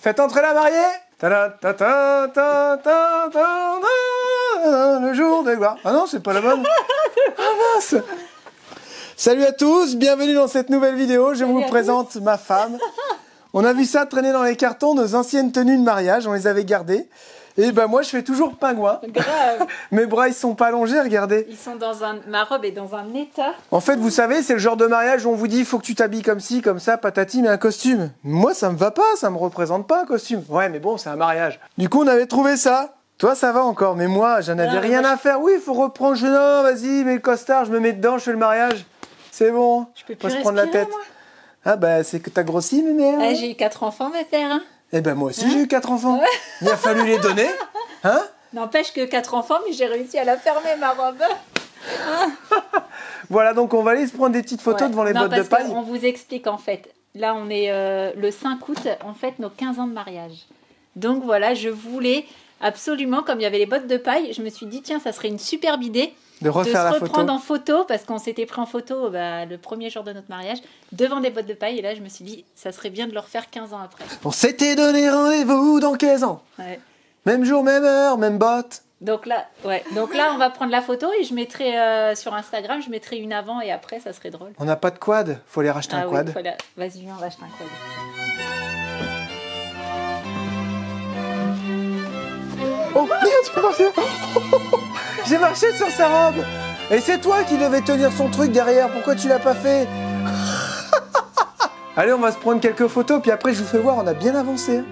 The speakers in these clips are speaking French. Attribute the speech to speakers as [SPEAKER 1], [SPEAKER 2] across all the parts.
[SPEAKER 1] Faites entrer la mariée. Le jour de gloire. Ah non, c'est pas la bonne. Ah mince. Salut à tous, bienvenue dans cette nouvelle vidéo. Je vous présente ma femme. On a vu ça traîner dans les cartons, nos anciennes tenues de mariage, on les avait gardées. Et ben moi je fais toujours pingouin.
[SPEAKER 2] Grave.
[SPEAKER 1] Mes bras ils sont pas allongés, regardez.
[SPEAKER 2] Ils sont dans un... Ma robe est dans un état.
[SPEAKER 1] En fait vous savez c'est le genre de mariage où on vous dit il faut que tu t'habilles comme ci, comme ça, patati, mais un costume. Moi ça me va pas, ça me représente pas un costume. Ouais mais bon c'est un mariage. Du coup on avait trouvé ça. Toi ça va encore, mais moi j'en avais rien à faire. Oui il faut reprendre, non vas-y mets le costard, je me mets dedans, je fais le mariage. C'est bon,
[SPEAKER 2] Je peux
[SPEAKER 1] faut
[SPEAKER 2] plus
[SPEAKER 1] se prendre la
[SPEAKER 2] respirer,
[SPEAKER 1] tête.
[SPEAKER 2] moi.
[SPEAKER 1] Ah bah c'est que t'as grossi mes mères.
[SPEAKER 2] Ah, j'ai eu 4 enfants, mes pères. Hein.
[SPEAKER 1] Eh ben moi aussi j'ai eu 4 enfants. Il a fallu les donner. Hein?
[SPEAKER 2] N'empêche que 4 enfants, mais j'ai réussi à la fermer, ma robe.
[SPEAKER 1] Voilà, donc on va aller se prendre des petites photos devant les bottes de paille.
[SPEAKER 2] On vous explique en fait. Là, on est le 5 août, on fête nos 15 ans de mariage. Donc voilà, je voulais absolument, comme il y avait les bottes de paille, je me suis dit, tiens, ça serait une superbe idée
[SPEAKER 1] De refaire la
[SPEAKER 2] se
[SPEAKER 1] photo.
[SPEAKER 2] reprendre en photo, parce qu'on s'était pris en photo le premier jour de notre mariage, devant des bottes de paille. Et là, je me suis dit, ça serait bien de le refaire 15 ans après.
[SPEAKER 1] On s'était donné rendez-vous dans 15 ans.
[SPEAKER 2] Ouais.
[SPEAKER 1] Même jour, même heure, même botte.
[SPEAKER 2] Donc là, on va prendre la photo et je mettrai sur Instagram, je mettrai une avant et après, ça serait drôle.
[SPEAKER 1] On n'a pas de quad, faut aller racheter un quad.
[SPEAKER 2] Oui, vas-y, on va acheter un quad.
[SPEAKER 1] Oh merde, j'ai marché. J'ai marché sur sa robe. Et c'est toi qui devais tenir son truc derrière, pourquoi tu l'as pas fait? Allez, on va se prendre quelques photos, puis après je vous fais voir, on a bien avancé.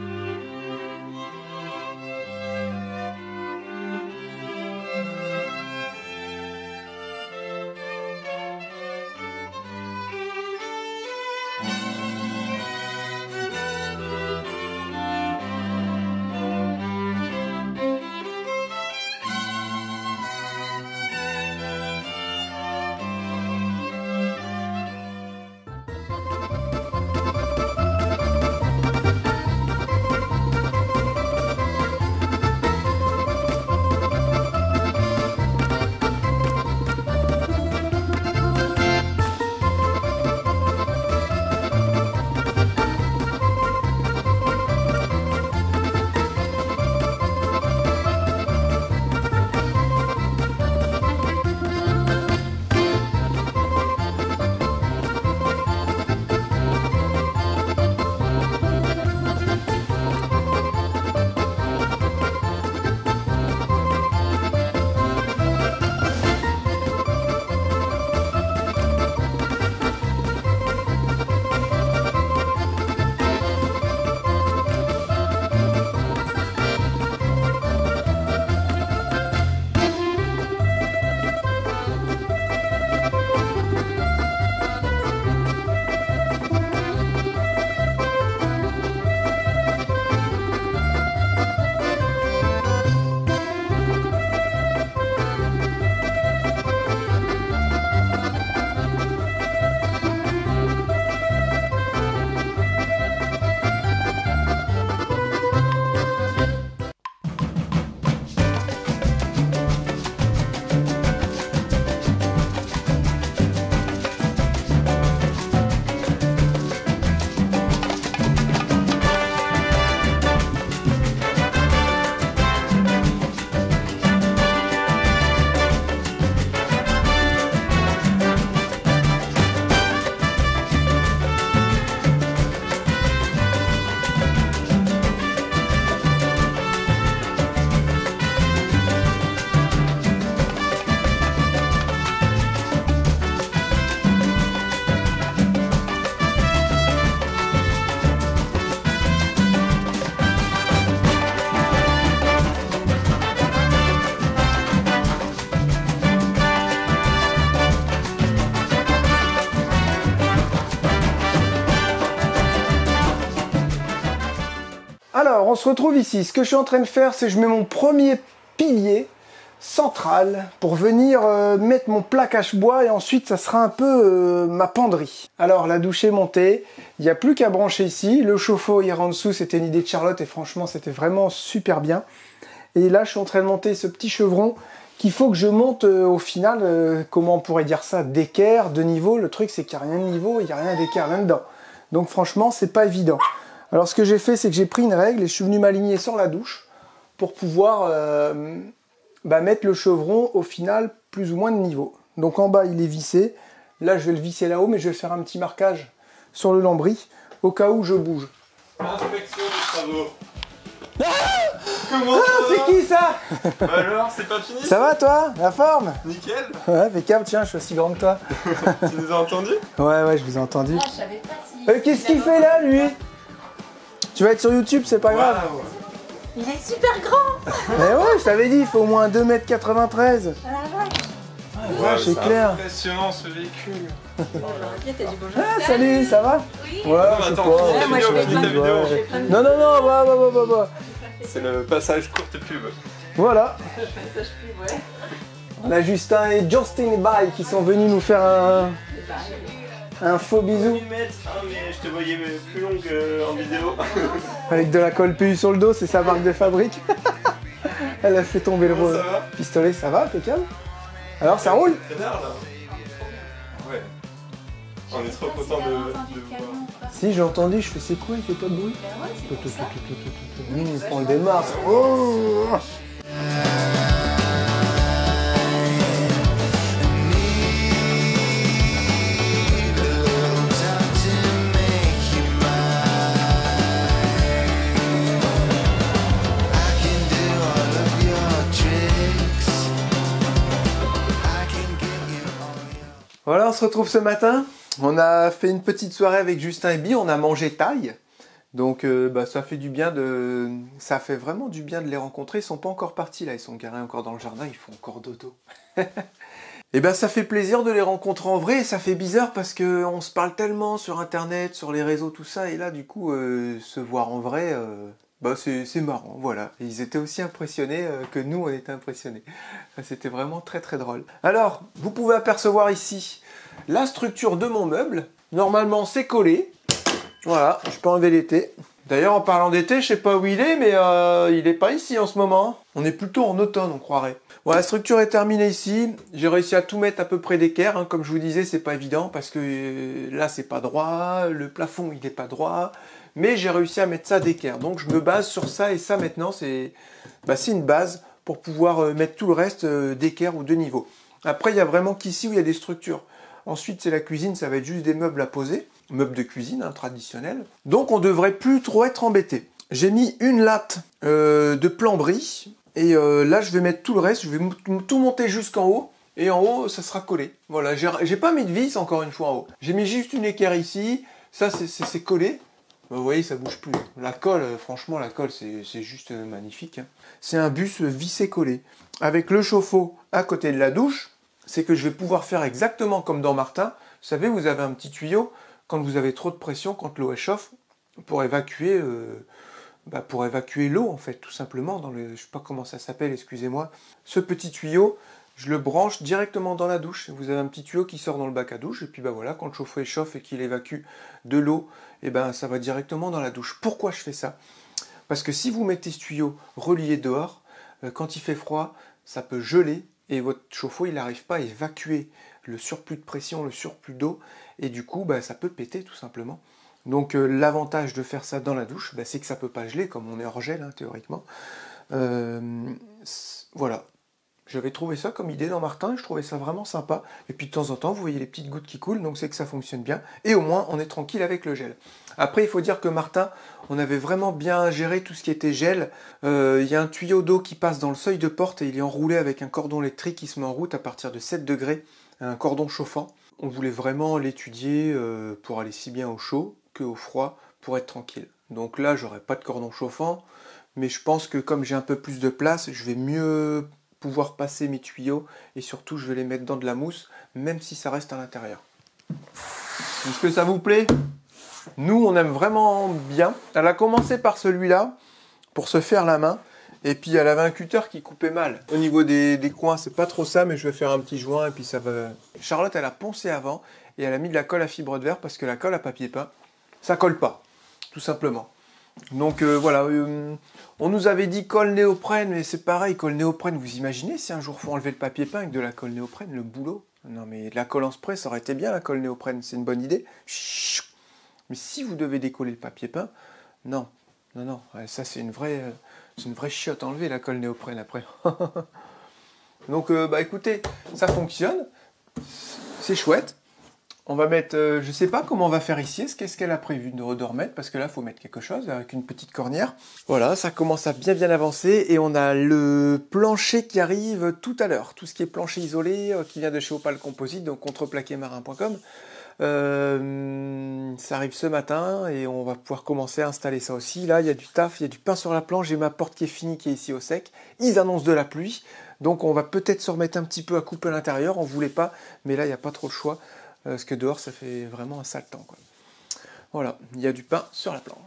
[SPEAKER 1] Alors, on se retrouve ici. Ce que je suis en train de faire, c'est que je mets mon premier pilier central pour venir mettre mon plaquage bois et ensuite ça sera un peu ma penderie. Alors la douche est montée, il n'y a plus qu'à brancher ici. Le chauffe-eau ira en dessous, c'était une idée de Charlotte et franchement c'était vraiment super bien. Et là je suis en train de monter ce petit chevron qu'il faut que je monte au final, comment on pourrait dire ça, d'équerre, de niveau. Le truc c'est qu'il n'y a rien de niveau, il n'y a rien d'équerre là-dedans. Donc franchement c'est pas évident. Alors ce que j'ai fait, c'est que j'ai pris une règle et je suis venu m'aligner sur la douche pour pouvoir mettre le chevron au final plus ou moins de niveau. Donc en bas il est vissé, là je vais le visser là-haut, mais je vais faire un petit marquage sur le lambris au cas où je bouge.
[SPEAKER 3] Inspection des travaux.
[SPEAKER 1] Comment c'est qui ça?
[SPEAKER 3] Bah alors, c'est pas fini?
[SPEAKER 1] Ça va toi? La forme?
[SPEAKER 3] Nickel.
[SPEAKER 1] Ouais, impeccable, tiens, je suis aussi grand que toi.
[SPEAKER 3] Tu nous as entendus?
[SPEAKER 1] Ouais, je vous ai entendu.
[SPEAKER 2] Ah, je savais pas si...
[SPEAKER 1] Qu'est-ce qu'il fait là, lui? Tu vas être sur YouTube, c'est pas grave.
[SPEAKER 3] Waouh.
[SPEAKER 2] Il est super grand.
[SPEAKER 1] Mais ouais, je t'avais dit, il faut au moins 2,93 m.
[SPEAKER 2] Ah la vache.
[SPEAKER 1] Ouais, c'est clair.
[SPEAKER 3] Impressionnant ce véhicule.
[SPEAKER 2] T'as du bonjour.
[SPEAKER 1] Ah, salut, ça va?
[SPEAKER 2] Oui.
[SPEAKER 1] Ouais,
[SPEAKER 3] Non,
[SPEAKER 1] je sais
[SPEAKER 3] attends,
[SPEAKER 1] pas.
[SPEAKER 3] finis ta
[SPEAKER 2] moi, je
[SPEAKER 3] vidéo,
[SPEAKER 2] fais
[SPEAKER 3] finis ta
[SPEAKER 2] plein de-
[SPEAKER 3] vidéo.
[SPEAKER 1] Non, bah.
[SPEAKER 3] C'est le passage courte pub.
[SPEAKER 1] Voilà.
[SPEAKER 2] Ça, je peux, ouais.
[SPEAKER 1] On a Justin et Justin Bay qui sont venus nous faire un faux bisou
[SPEAKER 3] Mais je te voyais plus longue en vidéo.
[SPEAKER 1] avec de la colle PU sur le dos, c'est sa marque de fabrique. Elle a fait tomber le
[SPEAKER 3] Comment ça va?
[SPEAKER 1] pistolet, ça va, impeccable. Alors ça roule?
[SPEAKER 3] C'est là. Ouais. On est trop content de vous voir.
[SPEAKER 1] Si, j'ai entendu, je fais c'est quoi, il fait pas de bruit?
[SPEAKER 2] Ben ouais, c'est pour ça.
[SPEAKER 1] On le démarre. Oh. Voilà, on se retrouve ce matin. On a fait une petite soirée avec Justin et Bi, on a mangé taille. Donc ça fait du bien ça fait vraiment du bien de les rencontrer. Ils sont pas encore partis là, ils sont garés encore dans le jardin, ils font encore dodo. Et ça fait plaisir de les rencontrer en vrai et ça fait bizarre parce que on se parle tellement sur internet, sur les réseaux, tout ça, et là du coup se voir en vrai, c'est marrant, voilà. Et ils étaient aussi impressionnés que nous on était impressionnés. C'était vraiment très très drôle. Alors, vous pouvez apercevoir ici la structure de mon meuble. Normalement c'est collé. Voilà, je peux enlever l'été. D'ailleurs, en parlant d'été, je sais pas où il est, mais il est pas ici en ce moment. On est plutôt en automne, on croirait. Bon, la structure est terminée ici. J'ai réussi à tout mettre à peu près d'équerre. Hein. Comme je vous disais, c'est pas évident parce que là, c'est pas droit. Le plafond, il est pas droit. Mais j'ai réussi à mettre ça d'équerre. Donc, je me base sur ça et ça maintenant, c'est une base pour pouvoir mettre tout le reste d'équerre ou de niveau. Après, il y a vraiment qu'ici où il y a des structures. Ensuite, c'est la cuisine, ça va être juste des meubles à poser. Meubles de cuisine, traditionnels. Donc on devrait plus trop être embêté. J'ai mis une latte de plomberie et là je vais mettre tout le reste, je vais tout monter jusqu'en haut et en haut ça sera collé. Voilà, j'ai pas mis de vis encore une fois en haut. J'ai mis juste une équerre ici, ça c'est collé. Vous voyez, ça bouge plus. La colle, franchement la colle c'est juste magnifique. Hein. C'est un bus vissé collé. Avec le chauffe-eau à côté de la douche, c'est que je vais pouvoir faire exactement comme dans Martin. Vous savez, vous avez un petit tuyau. Quand vous avez trop de pression, quand l'eau chauffe, pour évacuer l'eau en fait, tout simplement, je sais pas comment ça s'appelle, excusez-moi. Ce petit tuyau, je le branche directement dans la douche. Vous avez un petit tuyau qui sort dans le bac à douche, et puis voilà, quand le chauffe-eau chauffe et qu'il évacue de l'eau, ça va directement dans la douche. Pourquoi je fais ça? Parce que si vous mettez ce tuyau relié dehors, quand il fait froid, ça peut geler, et votre chauffe-eau, il n'arrive pas à évacuer le surplus de pression, le surplus d'eau, et du coup, ça peut péter tout simplement. Donc l'avantage de faire ça dans la douche, c'est que ça peut pas geler, comme on est hors gel, hein, théoriquement. Voilà. J'avais trouvé ça comme idée dans Martin, je trouvais ça vraiment sympa. Et puis de temps en temps, vous voyez les petites gouttes qui coulent, donc c'est que ça fonctionne bien. Et au moins, on est tranquille avec le gel. Après, il faut dire que Martin, on avait vraiment bien géré tout ce qui était gel. Il y a un tuyau d'eau qui passe dans le seuil de porte et il est enroulé avec un cordon électrique qui se met en route à partir de 7 degrés, un cordon chauffant. On voulait vraiment l'étudier pour aller si bien au chaud qu'au froid pour être tranquille. Donc là, j'aurai pas de cordon chauffant, mais je pense que comme j'ai un peu plus de place, je vais mieux pouvoir passer mes tuyaux et surtout je vais les mettre dans de la mousse, même si ça reste à l'intérieur. Est-ce que ça vous plaît? Nous, on aime vraiment bien. Elle a commencé par celui-là pour se faire la main. Et puis elle avait un cutter qui coupait mal. Au niveau des coins, c'est pas trop ça, mais je vais faire un petit joint et puis ça va. Charlotte, elle a poncé avant et elle a mis de la colle à fibre de verre parce que la colle à papier peint, ça colle pas, tout simplement. Donc voilà, on nous avait dit colle néoprène, mais c'est pareil, colle néoprène, vous imaginez si un jour faut enlever le papier peint avec de la colle néoprène, le boulot? Non mais de la colle en spray, ça aurait été bien la colle néoprène, c'est une bonne idée. Mais si vous devez décoller le papier peint, Non, non, non. Ouais, ça, c'est une vraie chiotte enlevée, la colle néoprène après. Donc, bah écoutez, ça fonctionne. C'est chouette. On va mettre, je sais pas comment on va faire ici. Qu'est-ce qu'elle a prévu de remettre? Parce que là, il faut mettre quelque chose avec une petite cornière. Voilà, ça commence à bien avancer. Et on a le plancher qui arrive tout à l'heure. Tout ce qui est plancher isolé, qui vient de chez Opal Composite, donc contreplaquetmarin.com. Ça arrive ce matin et on va pouvoir commencer à installer ça aussi. Là, il y a du taf, il y a du pain sur la planche. J'ai ma porte qui est finie, qui est ici au sec. Ils annoncent de la pluie. Donc on va peut-être se remettre un petit peu à couper à l'intérieur. On voulait pas, mais là, il n'y a pas trop le choix. Parce que dehors, ça fait vraiment un sale temps, quoi. Voilà, il y a du pain sur la planche.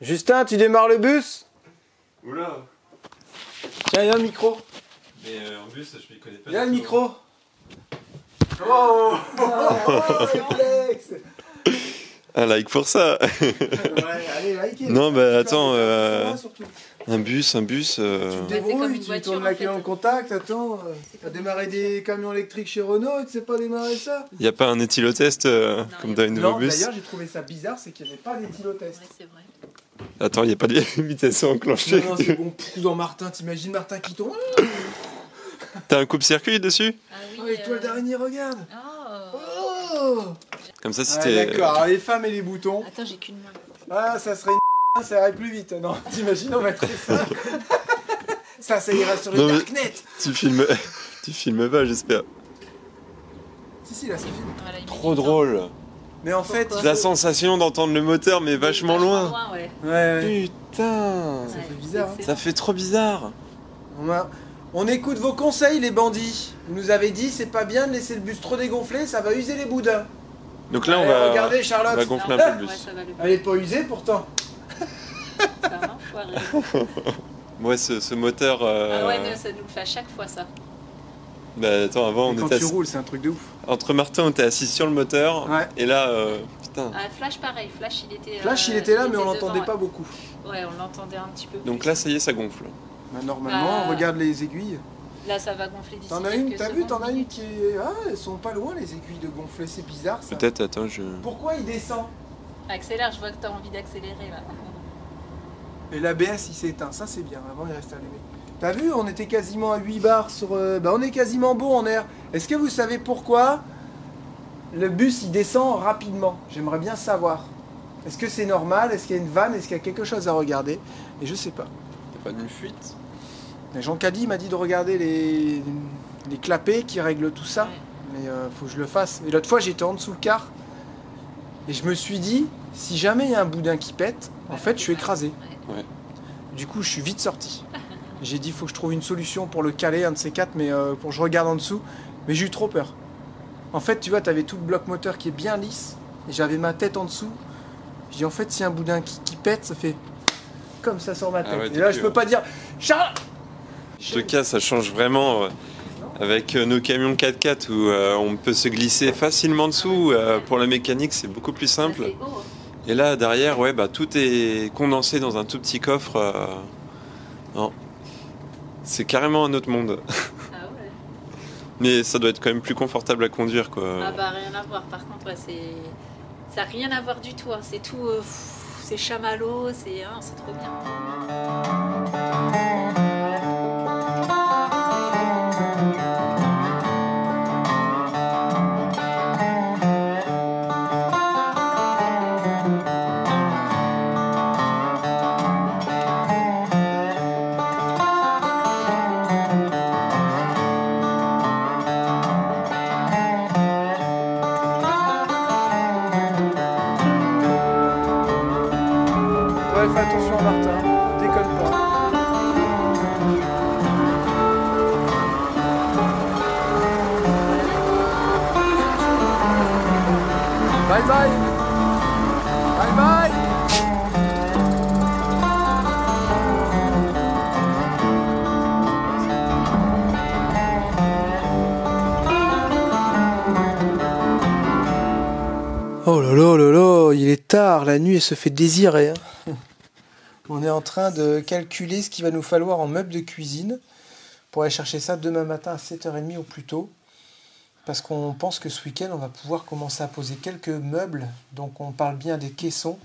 [SPEAKER 1] Justin, tu démarres le bus?
[SPEAKER 3] Oula.
[SPEAKER 1] Tiens, il y a un micro.
[SPEAKER 3] Mais en bus, je m'y connais pas.
[SPEAKER 1] Il y a le micro. Oh, réflexe.
[SPEAKER 3] Un like pour ça.
[SPEAKER 1] Ouais, allez, likez.
[SPEAKER 3] Non, bah attends,
[SPEAKER 1] Surtout.
[SPEAKER 3] un bus.
[SPEAKER 1] Tu te
[SPEAKER 2] c'est comme
[SPEAKER 1] débrouilles,
[SPEAKER 2] une
[SPEAKER 1] tu
[SPEAKER 2] voiture,
[SPEAKER 1] tournes la
[SPEAKER 2] en
[SPEAKER 1] clé
[SPEAKER 2] fait.
[SPEAKER 1] en contact, attends. T'as démarré des camions électriques chez Renault et tu sais pas démarrer ça?
[SPEAKER 3] Y a pas un éthylotest comme dans les nouveaux
[SPEAKER 1] Non,
[SPEAKER 3] bus?
[SPEAKER 1] d'ailleurs, j'ai trouvé ça bizarre, c'est qu'il n'y avait pas d'éthylotest.
[SPEAKER 2] Ouais, c'est vrai.
[SPEAKER 3] Attends, y a pas de vitesse enclenchée.
[SPEAKER 1] Non, c'est bon, dans Martin, t'imagines Martin qui tourne?
[SPEAKER 3] T'as un coupe-circuit dessus?
[SPEAKER 2] Ah
[SPEAKER 1] Oh, et toi le dernier, regarde.
[SPEAKER 2] Oh.
[SPEAKER 1] Oh.
[SPEAKER 3] Comme ça, si
[SPEAKER 1] Ah,
[SPEAKER 3] t'es...
[SPEAKER 1] d'accord, alors, les femmes et les boutons.
[SPEAKER 2] Attends, j'ai qu'une main.
[SPEAKER 1] Ah, ça serait une ça irait plus vite. Non, t'imagines, on mettrait ça. Ça ira sur le
[SPEAKER 3] Non, mais-
[SPEAKER 1] Darknet.
[SPEAKER 3] tu filmes pas, j'espère.
[SPEAKER 1] Si, là, ça filme.
[SPEAKER 2] Voilà, il met
[SPEAKER 3] Trop
[SPEAKER 2] du temps.
[SPEAKER 3] drôle.
[SPEAKER 1] Mais en fait,
[SPEAKER 2] Pourquoi
[SPEAKER 3] La sensation d'entendre le moteur, mais vachement loin.
[SPEAKER 2] Ouais.
[SPEAKER 1] ouais,
[SPEAKER 3] Putain,
[SPEAKER 1] ça fait bizarre. Hein.
[SPEAKER 3] ça fait trop bizarre.
[SPEAKER 1] On écoute vos conseils, les bandits. Vous nous avez dit, c'est pas bien de laisser le bus trop dégonflé, ça va user les boudins.
[SPEAKER 3] Donc là, on
[SPEAKER 1] Allez,
[SPEAKER 3] va,
[SPEAKER 1] regardez,
[SPEAKER 3] on
[SPEAKER 1] Charlotte.
[SPEAKER 3] va gonfler un peu le
[SPEAKER 2] Ouais,
[SPEAKER 3] bus.
[SPEAKER 2] ça va le
[SPEAKER 1] Elle est pas usée pourtant.
[SPEAKER 2] Ça va, foiré.
[SPEAKER 3] Ouais, ce moteur...
[SPEAKER 2] Ah ouais, non, ça nous le fait à chaque fois, ça.
[SPEAKER 3] Bah attends, avant, on
[SPEAKER 1] Quand
[SPEAKER 3] était
[SPEAKER 1] tu
[SPEAKER 3] assis...
[SPEAKER 1] roules, c'est un truc de ouf.
[SPEAKER 3] Entre Martin, on était assis sur le moteur.
[SPEAKER 1] Ouais.
[SPEAKER 3] Et là, putain.
[SPEAKER 2] Ah, Flash, pareil. Flash, il était...
[SPEAKER 1] Flash, il était là, mais on
[SPEAKER 2] devant,
[SPEAKER 1] l'entendait
[SPEAKER 2] ouais.
[SPEAKER 1] pas beaucoup.
[SPEAKER 2] Ouais, on l'entendait un petit peu plus.
[SPEAKER 3] Donc là, ça y est, ça gonfle.
[SPEAKER 1] Bah, normalement,
[SPEAKER 2] Bah,
[SPEAKER 1] regarde les aiguilles.
[SPEAKER 2] Là, ça va gonfler d'ici
[SPEAKER 1] T'en as une,
[SPEAKER 2] quelques
[SPEAKER 1] t'as vu,
[SPEAKER 2] secondes,
[SPEAKER 1] t'en as une
[SPEAKER 2] minutes.
[SPEAKER 1] qui est... Ah, elles sont pas loin les aiguilles de gonfler, c'est bizarre ça.
[SPEAKER 3] Peut-être, attends, je...
[SPEAKER 1] Pourquoi il descend?
[SPEAKER 2] Accélère, je vois que t'as envie d'accélérer, là.
[SPEAKER 1] Et l'ABS il s'est éteint, ça c'est bien, avant il reste allumé. T'as vu, on était quasiment à 8 bars sur... Bah on est quasiment bon en air. Est-ce que vous savez pourquoi le bus il descend rapidement? J'aimerais bien savoir. Est-ce que c'est normal? Est-ce qu'il y a une vanne? Est-ce qu'il y a quelque chose à regarder? Et je sais pas.
[SPEAKER 3] Y'a pas d'une fuite?
[SPEAKER 1] Mais Jean Caddy m'a dit de regarder les clapets qui règlent tout ça.
[SPEAKER 2] Ouais.
[SPEAKER 1] Mais faut que je le fasse. Et l'autre fois j'étais en dessous le car. Et je me suis dit, si jamais il y a un boudin qui pète, en fait je suis écrasé.
[SPEAKER 2] Ouais.
[SPEAKER 1] Du coup, je suis vite sorti. J'ai dit, il faut que je trouve une solution pour le caler, un de ces quatre, mais pour que je regarde en dessous. Mais j'ai eu trop peur. En fait, tu vois, tu avais tout le bloc moteur qui est bien lisse, et j'avais ma tête en dessous. Je dis, en fait, si un boudin qui pète, ça fait comme ça sur ma tête.
[SPEAKER 3] ouais,
[SPEAKER 1] et
[SPEAKER 3] t'es
[SPEAKER 1] là,
[SPEAKER 3] plus,
[SPEAKER 1] je peux pas dire, Charles.
[SPEAKER 3] En tout cas, ça change vraiment avec nos camions 4x4 où on peut se glisser facilement dessous. Pour la mécanique, c'est beaucoup plus simple.
[SPEAKER 2] C'est haut.
[SPEAKER 3] Et là, derrière, ouais, bah, tout est condensé dans un tout petit coffre. Non. C'est carrément un autre monde.
[SPEAKER 2] Ah ouais.
[SPEAKER 3] Mais ça doit être quand même plus confortable à conduire, quoi.
[SPEAKER 2] Ah bah rien à voir. Par contre, ouais, ça n'a rien à voir du tout. Hein. C'est tout... c'est chamallow, c'est trop bien.
[SPEAKER 1] Ouais, fais attention à Martin, déconne pas. Bye bye. Bye bye. Oh là là là là, il est tard, la nuit elle se fait désirer. Hein. On est en train de calculer ce qu'il va nous falloir en meubles de cuisine pour aller chercher ça demain matin à 7h30 au plus tôt. Parce qu'on pense que ce week-end on va pouvoir commencer à poser quelques meubles. Donc on parle bien des caissons.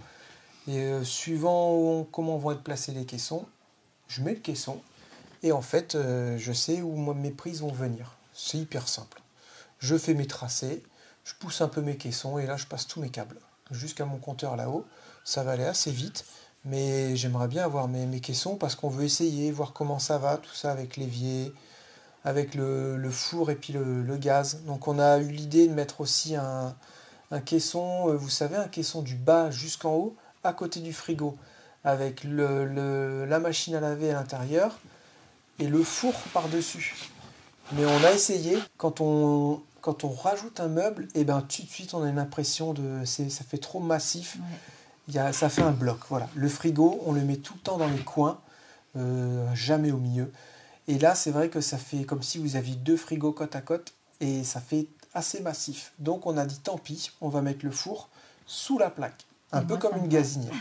[SPEAKER 1] Et suivant comment vont être placés les caissons, je mets le caisson. Et en fait, je sais où mes prises vont venir. C'est hyper simple. Je fais mes tracés. Je pousse un peu mes caissons et là je passe tous mes câbles jusqu'à mon compteur là-haut. Ça va aller assez vite, mais j'aimerais bien avoir mes caissons parce qu'on veut essayer, voir comment ça va, tout ça avec l'évier, avec le four et puis le gaz. Donc on a eu l'idée de mettre aussi un caisson, vous savez, un caisson du bas jusqu'en haut, à côté du frigo, avec la machine à laver à l'intérieur et le four par-dessus. Mais on a essayé, quand on rajoute un meuble, et ben tout de suite on a une impression ça fait trop massif. Ouais. Ça fait un bloc. Voilà. Le frigo, on le met tout le temps dans les coins, jamais au milieu. Et là, c'est vrai que ça fait comme si vous aviez 2 frigos côte à côte, et ça fait assez massif. Donc on a dit tant pis, on va mettre le four sous la plaque, un peu comme une gazinière.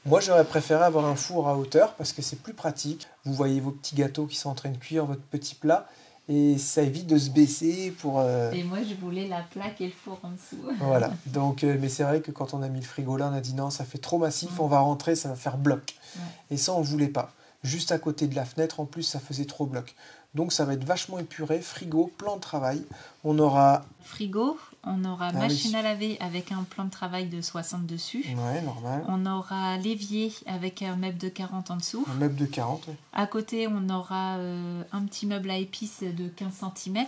[SPEAKER 1] Moi, j'aurais préféré avoir un four à hauteur parce que c'est plus pratique. Vous voyez vos petits gâteaux qui sont en train de cuire, votre petit plat. Et ça évite de se baisser pour...
[SPEAKER 2] Et moi, je voulais la plaque et le four en dessous.
[SPEAKER 1] Voilà. Donc, mais c'est vrai que quand on a mis le frigo là, on a dit non, ça fait trop massif, on va rentrer, ça va faire bloc. Ouais. Et ça, on ne voulait pas. Juste à côté de la fenêtre, en plus, ça faisait trop bloc. Donc, ça va être vachement épuré. Frigo, plan de travail. On aura...
[SPEAKER 2] Frigo, on aura machine à laver avec un plan de travail de 60 dessus.
[SPEAKER 1] Ouais, normal.
[SPEAKER 2] On aura l'évier avec un meuble de 40 en dessous.
[SPEAKER 1] Un meuble de 40, oui.
[SPEAKER 2] À côté, on aura un petit meuble à épices de 15 cm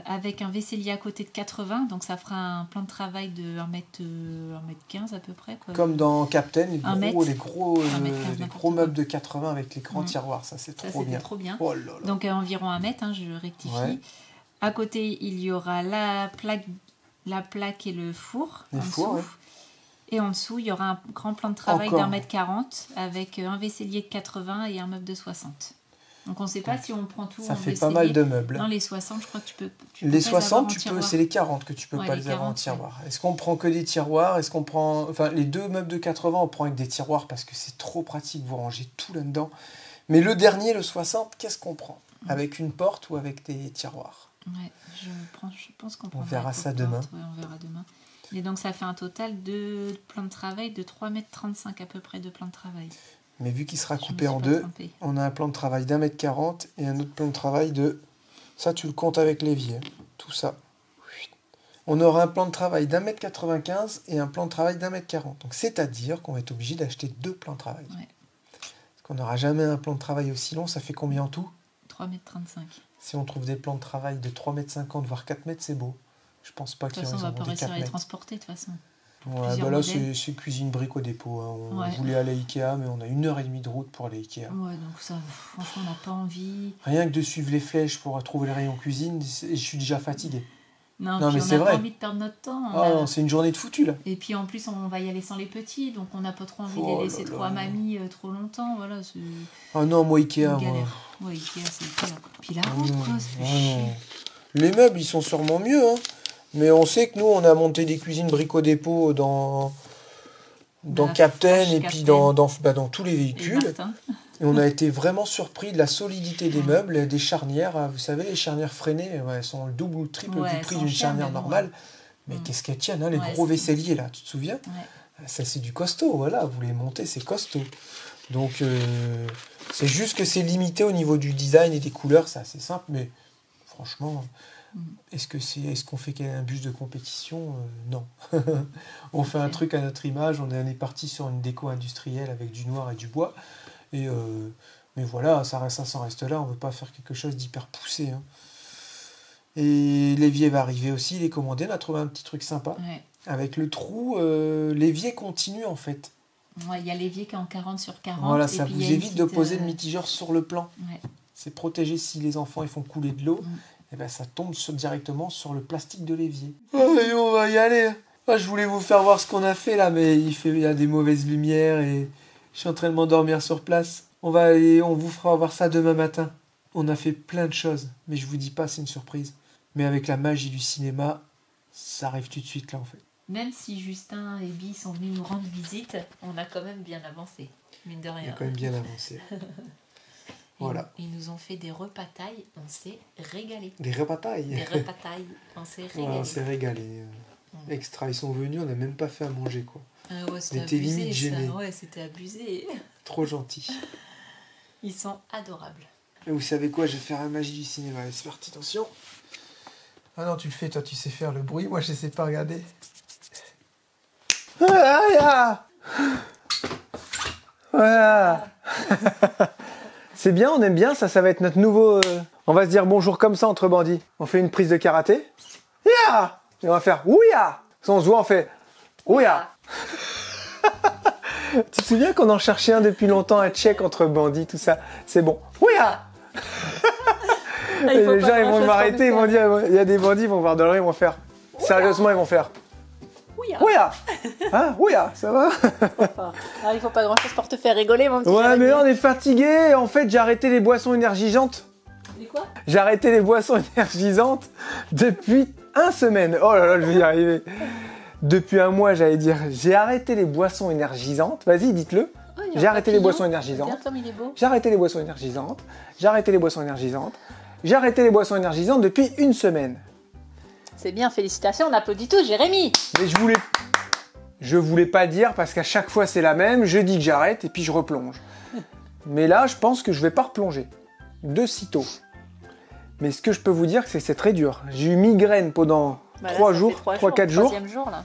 [SPEAKER 2] avec un vaisselier à côté de 80. Donc, ça fera un plan de travail de 1m15 à peu près. Quoi.
[SPEAKER 1] Comme dans Captain, les gros meubles de 80 avec les grands tiroirs. Ça, c'est trop bien.
[SPEAKER 2] Trop bien.
[SPEAKER 1] Oh là là.
[SPEAKER 2] Donc, environ 1 mètre, hein, je rectifie. Ouais. À côté, il y aura la plaque et le four.
[SPEAKER 1] Le four, oui.
[SPEAKER 2] Et en dessous, il y aura un grand plan de travail d'1m40 avec un vaisselier de 80 et un meuble de 60. Donc on ne sait pas si on prend tout
[SPEAKER 1] ça
[SPEAKER 2] en
[SPEAKER 1] fait
[SPEAKER 2] vaisselier.
[SPEAKER 1] Pas mal de meubles.
[SPEAKER 2] Dans les 60, je crois que tu peux
[SPEAKER 1] les 60, c'est les 40 que tu peux pas les avoir en tiroir. Ouais. Est-ce qu'on prend que des tiroirs? Est-ce qu'on prend... Enfin, les 2 meubles de 80, on prend avec des tiroirs parce que c'est trop pratique, vous rangez tout là-dedans. Mais le dernier, le 60, qu'est-ce qu'on prend? Avec une porte ou avec des tiroirs?
[SPEAKER 2] Ouais, je pense qu'on
[SPEAKER 1] on verra ça demain.
[SPEAKER 2] Ouais, on verra demain. Et donc ça fait un total de plan de travail de 3,35 m à peu près de plan de travail.
[SPEAKER 1] Mais vu qu'il sera coupé en deux, on a un plan de travail d'1m40 et un autre plan de travail de... Ça, tu le comptes avec l'évier. Tout ça. On aura un plan de travail d'1m95 et un plan de travail d'1m40. Donc c'est-à-dire qu'on va être obligé d'acheter 2 plans de travail. Ouais. Parce qu'on n'aura jamais un plan de travail aussi long. Ça fait combien en tout?
[SPEAKER 2] 3,35 m.
[SPEAKER 1] Si on trouve des plans de travail de 3,50 m, voire 4 m, c'est beau. Je pense pas qu'il y ait raison.
[SPEAKER 2] De toute façon, on va pas réussir à les transporter de toute façon.
[SPEAKER 1] Ouais, bah là, c'est cuisine brique au dépôt. Hein. On voulait aller à Ikea, mais on a 1h30 de route pour aller à Ikea.
[SPEAKER 2] Ouais, donc ça, franchement, on n'a pas envie.
[SPEAKER 1] Rien que de suivre les flèches pour trouver le rayon cuisine, je suis déjà fatigué.
[SPEAKER 2] Non, mais c'est vrai. On n'a pas envie de perdre notre temps.
[SPEAKER 1] Non, c'est une journée de foutu, là.
[SPEAKER 2] Et puis en plus, on va y aller sans les petits, donc on n'a pas trop envie de les laisser trop à mamie trop longtemps. Voilà,
[SPEAKER 1] ah non, moi, Ikea, moi.
[SPEAKER 2] Ouais, Ikea, c'est Ikea. Puis la route, quoi, ça fait chier.
[SPEAKER 1] Les meubles, ils sont sûrement mieux, hein. Mais on sait que nous, on a monté des cuisines brico dépôt dans Captain et puis dans tous les véhicules. Et on a été vraiment surpris de la solidité des meubles, des charnières. Vous savez, les charnières freinées, elles sont le double ou le triple du prix d'une charnière normale. Mais qu'est-ce qu'elles tiennent, hein, les gros vaisseliers, là, tu te souviens? Ça, c'est du costaud, voilà. Vous les montez, c'est costaud. Donc, c'est juste que c'est limité au niveau du design et des couleurs. C'est assez simple, mais franchement... Est-ce qu'on fait un bus de compétition? Non. On fait un truc à notre image, on est parti sur une déco industrielle avec du noir et du bois. Mais voilà, ça s'en reste là, on ne veut pas faire quelque chose d'hyper poussé. Hein. Et l'évier va arriver aussi, il est commandé, on a trouvé un petit truc sympa. Ouais. Avec le trou, l'évier continue en fait.
[SPEAKER 2] Ouais, il y a l'évier qui est en 40 sur 40.
[SPEAKER 1] Voilà, ça vous évite de poser le mitigeur sur le plan. Ouais. C'est protégé si les enfants ils font couler de l'eau. Et ben ça tombe directement sur le plastique de l'évier. Allez, on va y aller. Moi, je voulais vous faire voir ce qu'on a fait là, mais il y a des mauvaises lumières et je suis en train de m'endormir sur place. On vous fera voir ça demain matin. On a fait plein de choses, mais je vous dis pas, c'est une surprise. Mais avec la magie du cinéma, Ça arrive tout de suite là en fait.
[SPEAKER 2] Même si Justin et Bi sont venus nous rendre visite, on a quand même bien avancé, mine de
[SPEAKER 1] Il a
[SPEAKER 2] rien.
[SPEAKER 1] quand même bien avancé. Voilà.
[SPEAKER 2] Ils nous ont fait des repas taille, on s'est régalé.
[SPEAKER 1] Des repas taille.
[SPEAKER 2] Des repas taille, on s'est régalé.
[SPEAKER 1] Ouais, on s'est régalé. Extra, ils sont venus, on n'a même pas fait à manger quoi.
[SPEAKER 2] Ah ouais,
[SPEAKER 1] On
[SPEAKER 2] c'était
[SPEAKER 1] était limite
[SPEAKER 2] abusé,
[SPEAKER 1] gênés.
[SPEAKER 2] ça. Ouais, c'était abusé.
[SPEAKER 1] Trop gentil.
[SPEAKER 2] Ils sont adorables.
[SPEAKER 1] Et vous savez quoi, je vais faire la magie du cinéma. Allez, c'est parti, attention. Ah non, tu le fais, toi, tu sais faire le bruit. Moi, je sais pas regarder. Voilà. Voilà. C'est bien, on aime bien ça. Ça va être notre nouveau. On va se dire bonjour comme ça entre bandits. On fait une prise de karaté. Ya. Et on va faire ouya. Si on se voit, on fait ouya. Tu te souviens qu'on en cherchait un depuis longtemps, un tchèque entre bandits, tout ça. C'est bon. Ouya.
[SPEAKER 2] Ah,
[SPEAKER 1] Et les gens ils vont m'arrêter, ils vont dire, il y a des bandits, ils vont voir dans l'oreille, ils vont faire. Sérieusement, ils vont faire.
[SPEAKER 2] Ouya.
[SPEAKER 1] Ouya. Hein, ouya, ça va?
[SPEAKER 2] Il faut pas grand chose pour te faire rigoler, mon petit
[SPEAKER 1] Ouais,
[SPEAKER 2] Jérémy.
[SPEAKER 1] mais là on est fatigué. En fait, j'ai arrêté les boissons énergisantes.
[SPEAKER 2] Dis quoi?
[SPEAKER 1] J'ai arrêté les boissons énergisantes depuis 1 semaine. Oh là là, je vais y arriver. Depuis 1 mois, j'allais dire. J'ai arrêté les boissons énergisantes. Vas-y, dites-le.
[SPEAKER 2] Oh, il y a
[SPEAKER 1] J'ai
[SPEAKER 2] un
[SPEAKER 1] arrêté les
[SPEAKER 2] papillon.
[SPEAKER 1] boissons énergisantes.
[SPEAKER 2] Regarde comme il est beau.
[SPEAKER 1] J'ai arrêté les boissons énergisantes. J'ai arrêté les boissons énergisantes. J'ai arrêté les boissons énergisantes depuis 1 semaine.
[SPEAKER 2] C'est bien, félicitations, on applaudit tous, Jérémy.
[SPEAKER 1] Mais je voulais pas dire parce qu'à chaque fois c'est la même. Je dis que j'arrête et puis je replonge. Mais là, je pense que je vais pas replonger de sitôt. Mais ce que je peux vous dire, c'est que c'est très dur. J'ai eu migraine pendant 3 jours, 3-4 jours.
[SPEAKER 2] Troisième jour, là.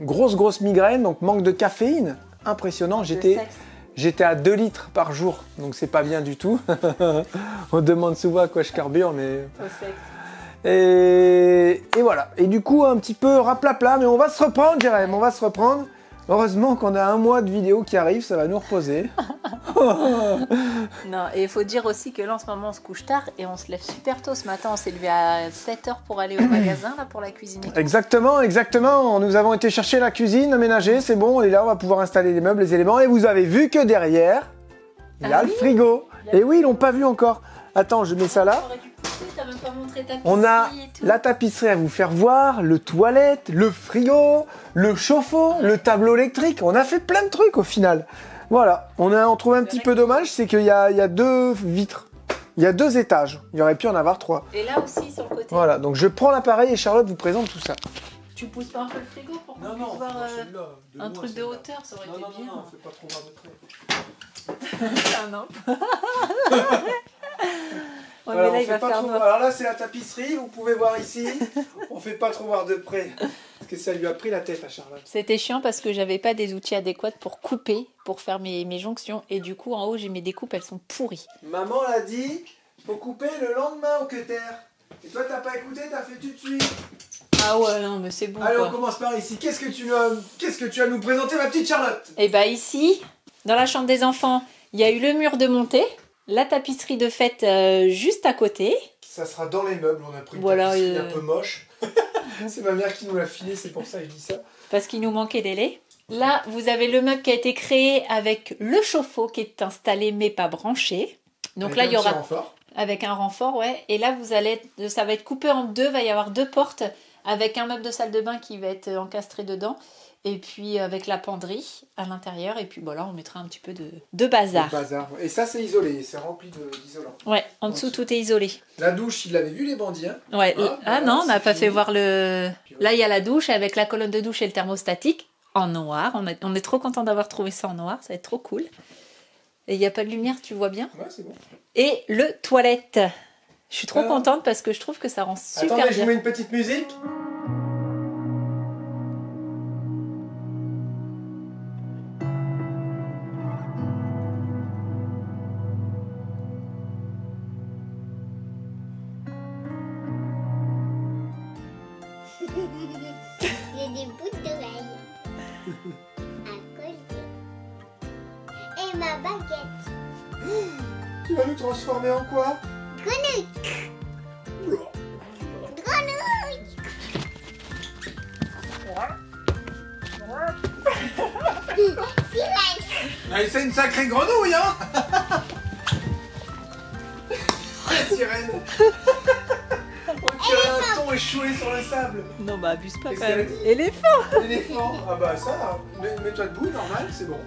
[SPEAKER 1] Grosse migraine, donc manque de caféine. Impressionnant. J'étais à 2 litres par jour, donc c'est pas bien du tout. On demande souvent à quoi je carbure, mais...
[SPEAKER 2] Au sexe.
[SPEAKER 1] Et voilà. Et du coup, un petit peu raplapla, mais on va se reprendre, Jérém, on va se reprendre. Heureusement qu'on a 1 mois de vidéo qui arrive, ça va nous reposer.
[SPEAKER 2] Non, et il faut dire aussi que là, en ce moment, on se couche tard et on se lève super tôt. Ce matin, on s'est levé à 7h pour aller au magasin, là, pour la cuisine. et tout.
[SPEAKER 1] Exactement. Nous avons été chercher la cuisine aménagée, c'est bon, on est là, on va pouvoir installer les meubles, les éléments. Et vous avez vu que derrière, il y a le frigo. Et oui, ils l'ont pas vu encore. Attends, je mets ça là.
[SPEAKER 2] T'aurais dû pousser, t'as même pas montré ta
[SPEAKER 1] On a
[SPEAKER 2] piscine et tout.
[SPEAKER 1] la tapisserie à vous faire voir, le toilette, le frigo, le chauffe-eau, le tableau électrique. On a fait plein de trucs au final. Voilà, on trouve un petit peu dommage, c'est qu'il y a 2 vitres. Il y a 2 étages. Il y aurait pu en avoir 3.
[SPEAKER 2] Et là aussi, sur le côté.
[SPEAKER 1] Voilà, donc je prends l'appareil et Charlotte vous présente tout ça.
[SPEAKER 2] Tu pousses pas un peu le frigo pour qu'on puisse voir un truc de hauteur, ça aurait été bien.
[SPEAKER 1] Non, fais pas trop voir de près.
[SPEAKER 2] Ah non. Ouais,
[SPEAKER 1] Alors,
[SPEAKER 2] mais là,
[SPEAKER 1] on
[SPEAKER 2] il va
[SPEAKER 1] fait pas
[SPEAKER 2] faire
[SPEAKER 1] trop-
[SPEAKER 2] noir.
[SPEAKER 1] Alors là, c'est la tapisserie, vous pouvez voir ici. On fait pas trop voir de près. Parce que ça lui a pris la tête à Charlotte.
[SPEAKER 2] C'était chiant parce que j'avais pas des outils adéquats pour couper, pour faire mes jonctions. Et du coup, en haut, j'ai mes découpes, elles sont pourries.
[SPEAKER 1] Maman l'a dit, faut couper le lendemain au cutter. Et toi, t'as pas écouté, t'as fait tout de suite.
[SPEAKER 2] Ah ouais, non, mais c'est bon.
[SPEAKER 1] Allez,
[SPEAKER 2] quoi.
[SPEAKER 1] on commence par ici. Qu'est-ce que tu as à nous présenter, ma petite Charlotte?
[SPEAKER 2] Et bah ici, dans la chambre des enfants, il y a eu le mur de montée, la tapisserie de fête juste à côté.
[SPEAKER 1] Ça sera dans les meubles, on a pris une
[SPEAKER 2] Voilà,
[SPEAKER 1] tapisserie un peu moche. C'est ma mère qui nous l'a filé, c'est pour ça que je dis ça.
[SPEAKER 2] Parce qu'il nous manquait des laits. Là, vous avez le meuble qui a été créé avec le chauffe-eau qui est installé mais pas branché. Donc
[SPEAKER 1] Avec
[SPEAKER 2] là,
[SPEAKER 1] un
[SPEAKER 2] il y aura...
[SPEAKER 1] petit renfort.
[SPEAKER 2] Avec un renfort, ouais. Et là, ça va être coupé en 2. Il va y avoir 2 portes avec un meuble de salle de bain qui va être encastré dedans. Et puis avec la penderie à l'intérieur. Et puis voilà, on mettra un petit peu de bazar.
[SPEAKER 1] Le bazar. Et ça, c'est isolé, c'est rempli d'isolant.
[SPEAKER 2] Ouais, en dessous, tout est isolé.
[SPEAKER 1] La douche, il l'avait vu, les bandits. Hein.
[SPEAKER 2] Ouais.
[SPEAKER 1] Ah,
[SPEAKER 2] Non, on n'a
[SPEAKER 1] c'est
[SPEAKER 2] pas
[SPEAKER 1] fini.
[SPEAKER 2] fait voir le... Là, il y a la douche avec la colonne de douche et le thermostatique en noir. On est trop content d'avoir trouvé ça en noir. Ça va être trop cool. Et il n'y a pas de lumière, tu vois bien.
[SPEAKER 1] Ouais, c'est bon.
[SPEAKER 2] Et le toilette. Je suis trop
[SPEAKER 1] Alors
[SPEAKER 2] contente parce que je trouve que ça rend super
[SPEAKER 1] Attendez, je
[SPEAKER 2] bien.
[SPEAKER 1] vous mets une petite musique.
[SPEAKER 4] J'ai des boucles d'oreilles. Un collier. Et ma baguette.
[SPEAKER 1] Tu vas nous transformer en quoi?
[SPEAKER 4] Grenouille. Grenouille.
[SPEAKER 1] Ah, c'est une sacrée grenouille, hein. La sirène. Ok. dirait un thon échoué sur le sable.
[SPEAKER 2] Non, bah abuse pas
[SPEAKER 1] Qu'est-ce
[SPEAKER 2] quand
[SPEAKER 1] qu'elle a
[SPEAKER 2] même.
[SPEAKER 1] dit
[SPEAKER 2] Éléphant.
[SPEAKER 1] Éléphant. Ah bah ça, mets-toi debout, normal, c'est bon.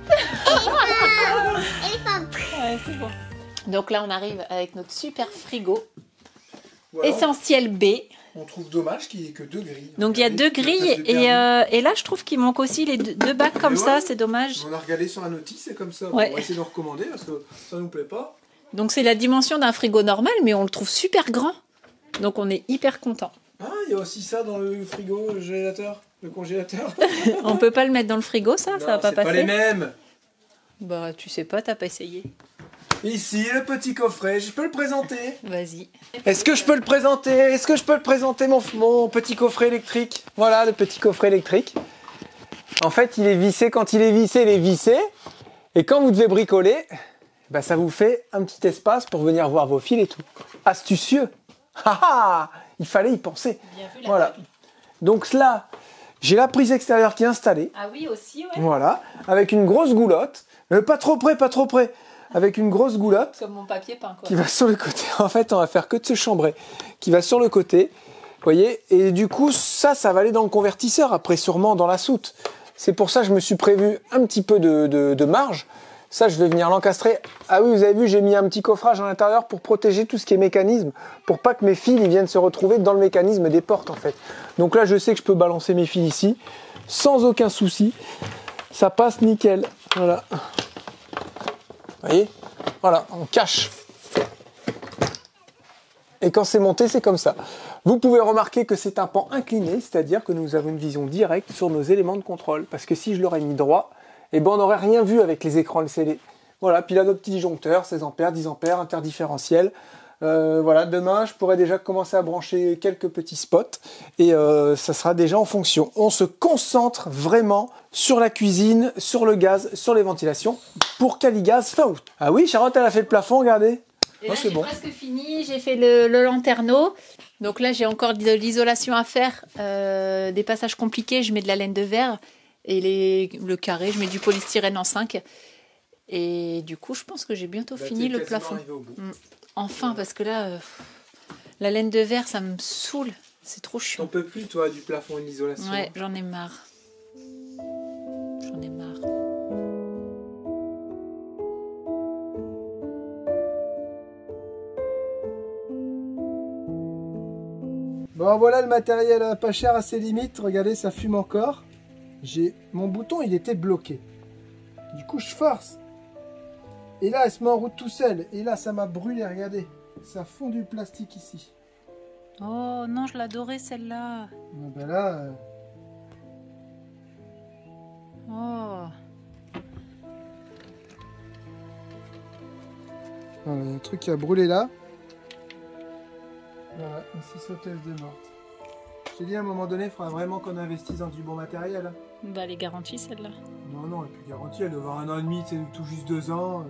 [SPEAKER 4] Éléphant.
[SPEAKER 2] Ouais, c'est bon. Donc là, on arrive avec notre super frigo.
[SPEAKER 1] Voilà.
[SPEAKER 2] Essentiel B.
[SPEAKER 1] On trouve dommage qu'il n'y ait que 2 grilles.
[SPEAKER 2] Donc il y a 2 grilles et là je trouve qu'il manque aussi les deux bacs comme
[SPEAKER 1] Et
[SPEAKER 2] ça,
[SPEAKER 1] ouais.
[SPEAKER 2] c'est dommage.
[SPEAKER 1] On a regardé sur la notice, c'est comme ça.
[SPEAKER 2] Ouais.
[SPEAKER 1] On va essayer de recommander parce que ça nous plaît pas.
[SPEAKER 2] Donc c'est la dimension d'un frigo normal mais on le trouve super grand. Donc on est hyper content.
[SPEAKER 1] Ah, il y a aussi ça dans le frigo, le congélateur.
[SPEAKER 2] On peut pas le mettre dans le frigo ça va pas
[SPEAKER 1] c'est pas
[SPEAKER 2] passer.
[SPEAKER 1] les mêmes.
[SPEAKER 2] Bah tu sais pas, t'as pas essayé.
[SPEAKER 1] Ici, le petit coffret, je peux le présenter.
[SPEAKER 2] Vas-y.
[SPEAKER 1] Est-ce que je peux le présenter? Est-ce que je peux le présenter, mon petit coffret électrique? Voilà, le petit coffret électrique. En fait, il est vissé. Quand il est vissé. Et quand vous devez bricoler, bah, ça vous fait un petit espace pour venir voir vos fils et tout. Astucieux. Il fallait y penser.
[SPEAKER 2] Bien vu la
[SPEAKER 1] Voilà.
[SPEAKER 2] blague.
[SPEAKER 1] Donc là, j'ai la prise extérieure qui est installée.
[SPEAKER 2] Ah oui aussi ouais.
[SPEAKER 1] Voilà, avec une grosse goulotte. Pas trop près. Avec une grosse goulotte.
[SPEAKER 2] Comme mon papier peint quoi.
[SPEAKER 1] Qui va sur le côté. En fait, on va faire que de se chambrer. Qui va sur le côté. Vous voyez? Et du coup, ça va aller dans le convertisseur. Après, sûrement dans la soute. C'est pour ça que je me suis prévu un petit peu de marge. Ça, je vais venir l'encastrer. Ah oui, vous avez vu, j'ai mis un petit coffrage à l'intérieur pour protéger tout ce qui est mécanisme. Pour pas que mes fils ils viennent se retrouver dans le mécanisme des portes, en fait. Donc là, je sais que je peux balancer mes fils ici. Sans aucun souci. Ça passe nickel. Voilà. Vous voyez? Voilà, on cache. Et quand c'est monté, c'est comme ça. Vous pouvez remarquer que c'est un pan incliné, c'est-à-dire que nous avons une vision directe sur nos éléments de contrôle. Parce que si je l'aurais mis droit, eh ben on n'aurait rien vu avec les écrans LCD. Voilà, puis là, nos petits disjoncteurs, 16 ampères, 10 ampères, interdifférentiel. Voilà, demain, je pourrais déjà commencer à brancher quelques petits spots et ça sera déjà en fonction. On se concentre vraiment sur la cuisine, sur le gaz, sur les ventilations pour Caligaz fin août. Ah oui, Charlotte, elle a fait le plafond, regardez.
[SPEAKER 2] Et
[SPEAKER 1] Oh,
[SPEAKER 2] là,
[SPEAKER 1] c'est
[SPEAKER 2] j'ai
[SPEAKER 1] bon.
[SPEAKER 2] presque fini, j'ai fait le lanterneau. Donc là, j'ai encore de l'isolation à faire. Des passages compliqués, je mets de la laine de verre. Et le carré, je mets du polystyrène en 5. Et du coup, je pense que j'ai bientôt fini le plafond. Enfin, parce que là, la laine de verre, ça me saoule. C'est trop chiant.
[SPEAKER 1] T'en peux plus, toi, du plafond et de l'isolation.
[SPEAKER 2] Ouais, j'en ai marre. J'en ai marre.
[SPEAKER 1] Bon, voilà le matériel pas cher à ses limites. Regardez, ça fume encore. Mon bouton, il était bloqué. Du coup, je force. Et là, elle se met en route tout seul. Et là, ça m'a brûlé, regardez. Ça fond du plastique ici.
[SPEAKER 2] Oh non, je l'adorais celle-là.
[SPEAKER 1] Ben là...
[SPEAKER 2] Oh.
[SPEAKER 1] Voilà, il y a un truc qui a brûlé là. Voilà, une scie sauteuse de morte. J'ai dit à un moment donné, il faudra vraiment qu'on investisse dans du bon matériel. Hein.
[SPEAKER 2] Bah, elle est garantie celle-là.
[SPEAKER 1] Non, elle est plus garantie, elle doit avoir 1 an et demi, c'est tout juste 2 ans.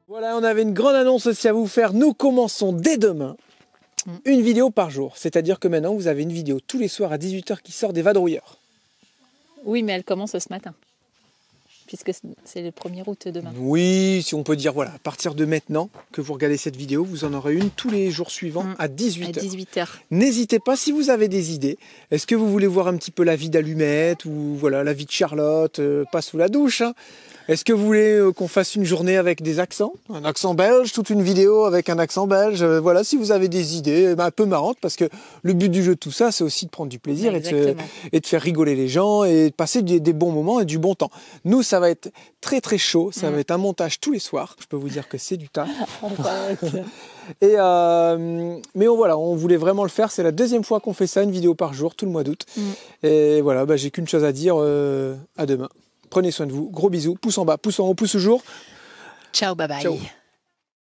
[SPEAKER 1] Voilà, on avait une grande annonce aussi à vous faire. Nous commençons dès demain une vidéo par jour. C'est-à-dire que maintenant, vous avez une vidéo tous les soirs à 18 h qui sort des vadrouilleurs.
[SPEAKER 2] Oui, mais elle commence ce matin. Puisque c'est le 1er août demain.
[SPEAKER 1] Oui, si on peut dire, voilà, à partir de maintenant que vous regardez cette vidéo, vous en aurez une tous les jours suivants à 18 h.
[SPEAKER 2] À 18 h.
[SPEAKER 1] N'hésitez pas si vous avez des idées. Est-ce que vous voulez voir un petit peu la vie d'Allumette ou voilà la vie de Charlotte, pas sous la douche hein. Est-ce que vous voulez qu'on fasse une journée avec des accents? Un accent belge, toute une vidéo avec un accent belge. Voilà, si vous avez des idées un peu marrantes, parce que le but du jeu de tout ça, c'est aussi de prendre du plaisir et de faire rigoler les gens et de passer des bons moments et du bon temps. Nous, ça va être très très chaud, ça va être un montage tous les soirs. Je peux vous dire que c'est du taf. Et mais voilà, on voulait vraiment le faire. C'est la 2e fois qu'on fait ça, une vidéo par jour, tout le mois d'août. Et voilà, j'ai qu'une chose à dire, à demain. Prenez soin de vous, gros bisous, pouce en bas, pouce en haut, pouce au jour.
[SPEAKER 2] Ciao, bye bye.
[SPEAKER 1] Ciao.